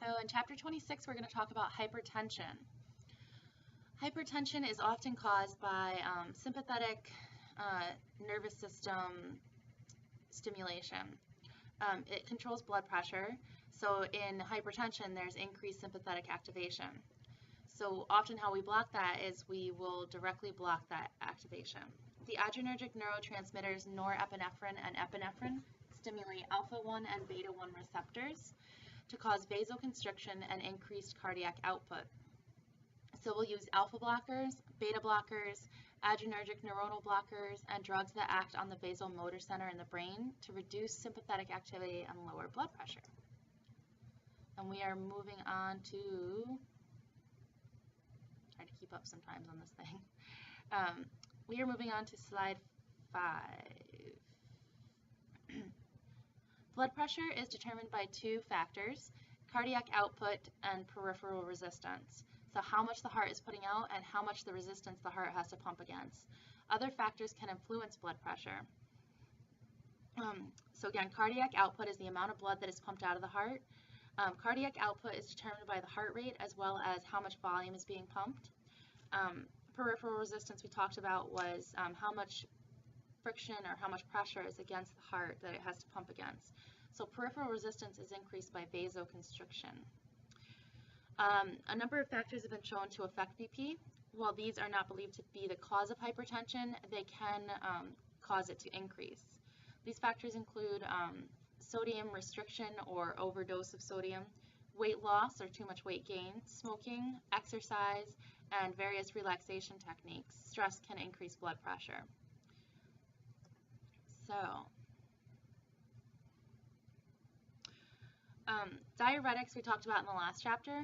So in chapter 26, we're going to talk about hypertension. Hypertension is often caused by sympathetic nervous system stimulation. It controls blood pressure. So in hypertension, there's increased sympathetic activation. So often how we block that is we will directly block that activation. The adrenergic neurotransmitters norepinephrine and epinephrine stimulate alpha-1 and beta-1 receptors to cause vasoconstriction and increased cardiac output. So we'll use alpha blockers, beta blockers, adrenergic neuronal blockers, and drugs that act on the vasomotor center in the brain to reduce sympathetic activity and lower blood pressure. And we are moving on to, try to keep up sometimes on this thing. We are moving on to slide 5. Blood pressure is determined by two factors, cardiac output and peripheral resistance. So how much the heart is putting out and how much the resistance the heart has to pump against. Other factors can influence blood pressure. So again, cardiac output is the amount of blood that is pumped out of the heart. Cardiac output is determined by the heart rate as well as how much volume is being pumped. Peripheral resistance we talked about was how much friction or how much pressure is against the heart that it has to pump against. So peripheral resistance is increased by vasoconstriction. A number of factors have been shown to affect BP. While these are not believed to be the cause of hypertension, they can cause it to increase. These factors include sodium restriction or overdose of sodium, weight loss or too much weight gain, smoking, exercise, and various relaxation techniques. Stress can increase blood pressure. So, diuretics we talked about in the last chapter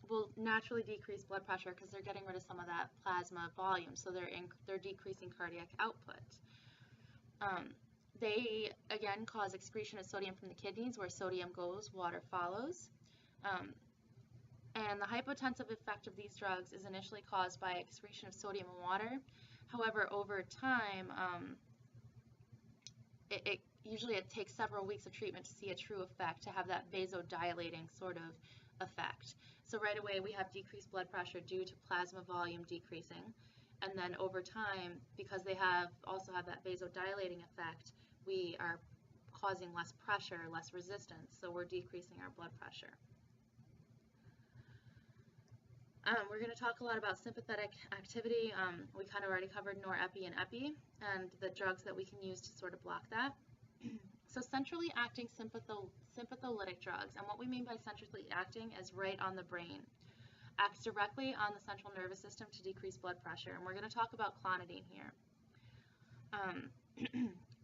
will naturally decrease blood pressure because they're getting rid of some of that plasma volume, so they're decreasing cardiac output. They, again, cause excretion of sodium from the kidneys. Where sodium goes, water follows. And the hypotensive effect of these drugs is initially caused by excretion of sodium in water. However, over time, usually it takes several weeks of treatment to see a true effect, to have that vasodilating sort of effect. So right away we have decreased blood pressure due to plasma volume decreasing, and then over time, because they also have that vasodilating effect, we are causing less pressure, less resistance, so we're decreasing our blood pressure. We're going to talk a lot about sympathetic activity. We kind of already covered norepi and epi and the drugs that we can use to sort of block that. So centrally acting sympatholytic drugs, and what we mean by centrally acting is right on the brain, acts directly on the central nervous system to decrease blood pressure, and we're going to talk about clonidine here.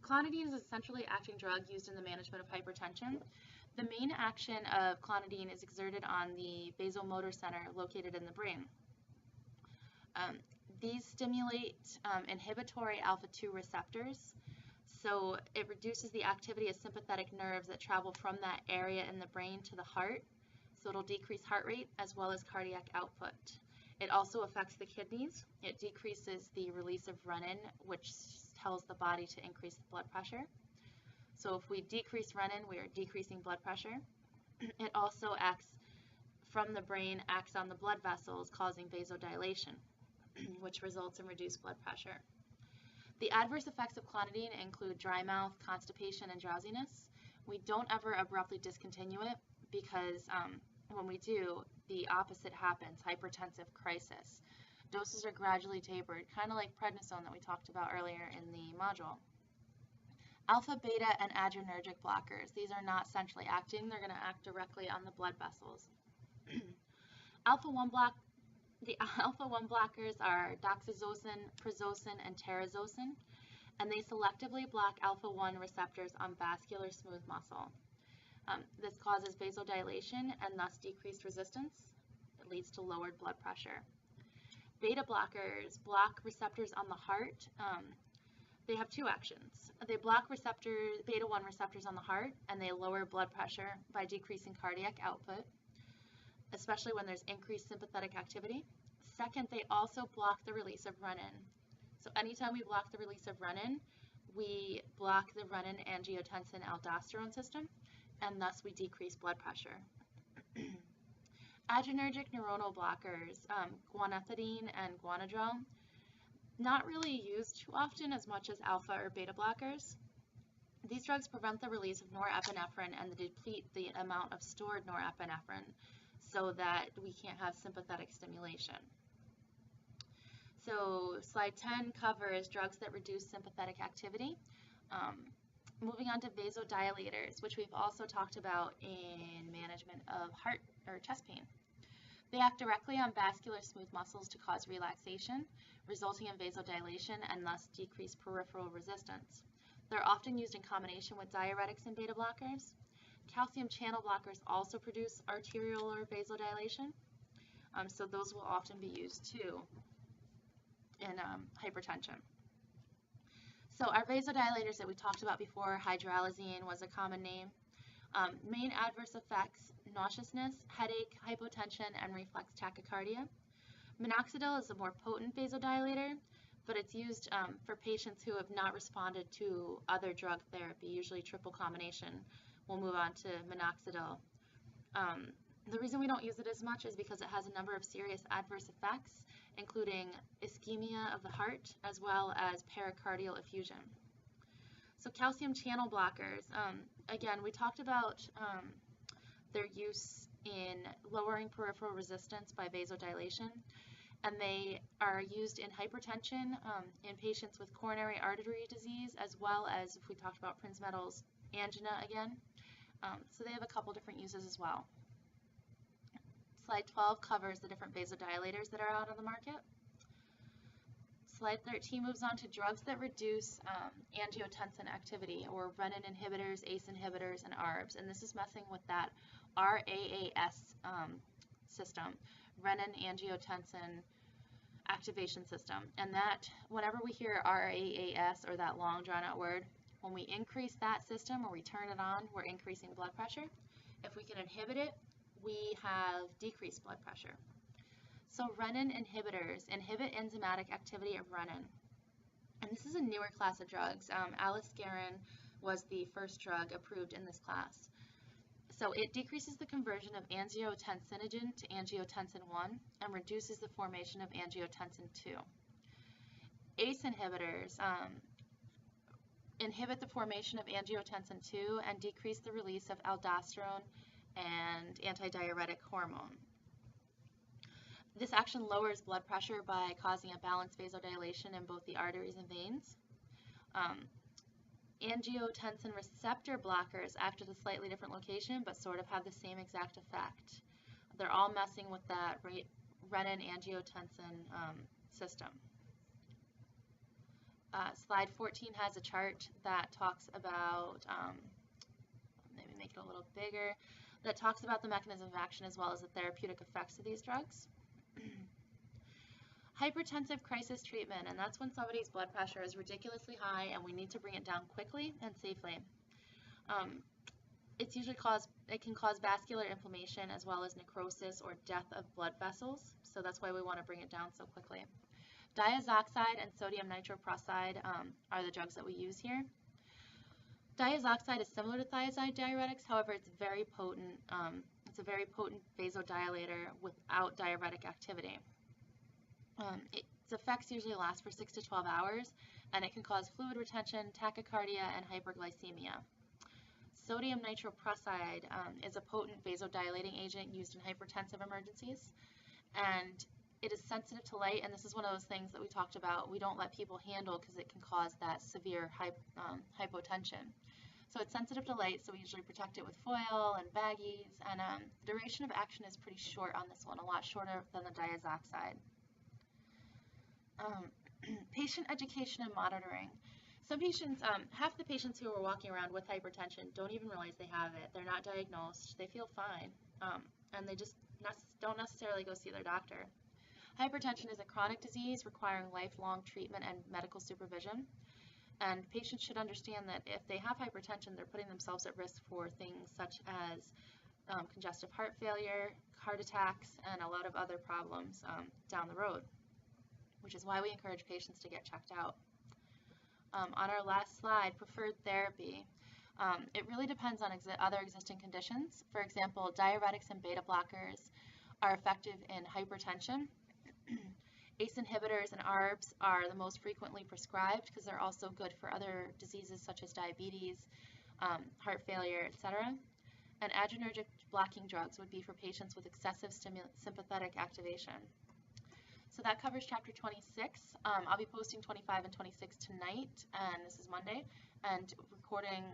Clonidine is a centrally acting drug used in the management of hypertension. The main action of clonidine is exerted on the vasomotor center located in the brain. These stimulate inhibitory alpha-2 receptors, so it reduces the activity of sympathetic nerves that travel from that area in the brain to the heart, so it'll decrease heart rate as well as cardiac output. It also affects the kidneys. It decreases the release of renin, which tells the body to increase the blood pressure. So if we decrease renin, we are decreasing blood pressure. It also acts from the brain, acts on the blood vessels, causing vasodilation, which results in reduced blood pressure. The adverse effects of clonidine include dry mouth, constipation, and drowsiness. We don't ever abruptly discontinue it because when we do, the opposite happens, hypertensive crisis. Doses are gradually tapered, kind of like prednisone that we talked about earlier in the module. Alpha, beta, and adrenergic blockers. These are not centrally acting. They're going to act directly on the blood vessels. The alpha-1 blockers are doxazosin, prazosin, and terazosin, and they selectively block alpha-1 receptors on vascular smooth muscle. This causes vasodilation and thus decreased resistance. It leads to lowered blood pressure. Beta blockers block receptors on the heart. They have two actions. They block beta-1 receptors on the heart, and they lower blood pressure by decreasing cardiac output, especially when there's increased sympathetic activity. Second, they also block the release of renin. So anytime we block the release of renin, we block the renin-angiotensin-aldosterone system, and thus we decrease blood pressure. Adrenergic neuronal blockers, guanethidine and guanidrone, not really used too often as much as alpha or beta blockers. These drugs prevent the release of norepinephrine and they deplete the amount of stored norepinephrine so that we can't have sympathetic stimulation. So slide 10 covers drugs that reduce sympathetic activity. Moving on to vasodilators, which we've also talked about in management of heart or chest pain. They act directly on vascular smooth muscles to cause relaxation, resulting in vasodilation and thus decreased peripheral resistance. They're often used in combination with diuretics and beta blockers. Calcium channel blockers also produce arteriolar vasodilation, so those will often be used too in hypertension. So our vasodilators that we talked about before, hydralazine was a common name. Main adverse effects: nauseousness, headache, hypotension, and reflex tachycardia. Minoxidil is a more potent vasodilator, but it's used for patients who have not responded to other drug therapy, usually triple combination. We'll move on to minoxidil. The reason we don't use it as much is because it has a number of serious adverse effects, including ischemia of the heart as well as pericardial effusion. So calcium channel blockers, again, we talked about their use in lowering peripheral resistance by vasodilation, and they are used in hypertension in patients with coronary artery disease, as well as, if we talked about Prinzmetal's, angina again. So they have a couple different uses as well. Slide 12 covers the different vasodilators that are out on the market. Slide 13 moves on to drugs that reduce angiotensin activity, or renin inhibitors, ACE inhibitors, and ARBs. And this is messing with that RAAS system, renin angiotensin activation system. And that, whenever we hear RAAS, or that long drawn out word, when we increase that system or we turn it on, we're increasing blood pressure. If we can inhibit it, we have decreased blood pressure. So renin inhibitors inhibit enzymatic activity of renin. And this is a newer class of drugs. Aliskerin was the first drug approved in this class. So it decreases the conversion of angiotensinogen to angiotensin 1 and reduces the formation of angiotensin 2. ACE inhibitors inhibit the formation of angiotensin 2 and decrease the release of aldosterone and antidiuretic hormone. This action lowers blood pressure by causing a balanced vasodilation in both the arteries and veins. Angiotensin receptor blockers act at a slightly different location, but sort of have the same exact effect. They're all messing with that renin angiotensin system. Slide 14 has a chart that talks about, maybe make it a little bigger, that talks about the mechanism of action as well as the therapeutic effects of these drugs. Hypertensive crisis treatment, and that's when somebody's blood pressure is ridiculously high and we need to bring it down quickly and safely. It can cause vascular inflammation as well as necrosis or death of blood vessels, so that's why we want to bring it down so quickly. Diazoxide and sodium nitroprusside are the drugs that we use here. Diazoxide is similar to thiazide diuretics, however, it's very potent. It's a very potent vasodilator without diuretic activity. Its effects usually last for 6 to 12 hours, and it can cause fluid retention, tachycardia, and hyperglycemia. Sodium nitroprusside is a potent vasodilating agent used in hypertensive emergencies, and it is sensitive to light, and this is one of those things that we talked about we don't let people handle because it can cause that severe hypotension. So it's sensitive to light, so we usually protect it with foil and baggies, and the duration of action is pretty short on this one, a lot shorter than the diazoxide. Patient education and monitoring. Some patients, half the patients who are walking around with hypertension don't even realize they have it. They're not diagnosed, they feel fine, and they just don't necessarily go see their doctor. Hypertension is a chronic disease requiring lifelong treatment and medical supervision. And patients should understand that if they have hypertension, they're putting themselves at risk for things such as congestive heart failure, heart attacks, and a lot of other problems down the road, which is why we encourage patients to get checked out. On our last slide, preferred therapy. It really depends on other existing conditions. For example, diuretics and beta blockers are effective in hypertension. ACE inhibitors and ARBs are the most frequently prescribed because they're also good for other diseases such as diabetes, heart failure, etc. And adrenergic blocking drugs would be for patients with excessive sympathetic activation. So that covers chapter 26. I'll be posting 25 and 26 tonight, and this is Monday, and recording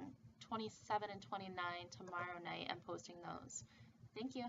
27 and 29 tomorrow night and posting those. Thank you.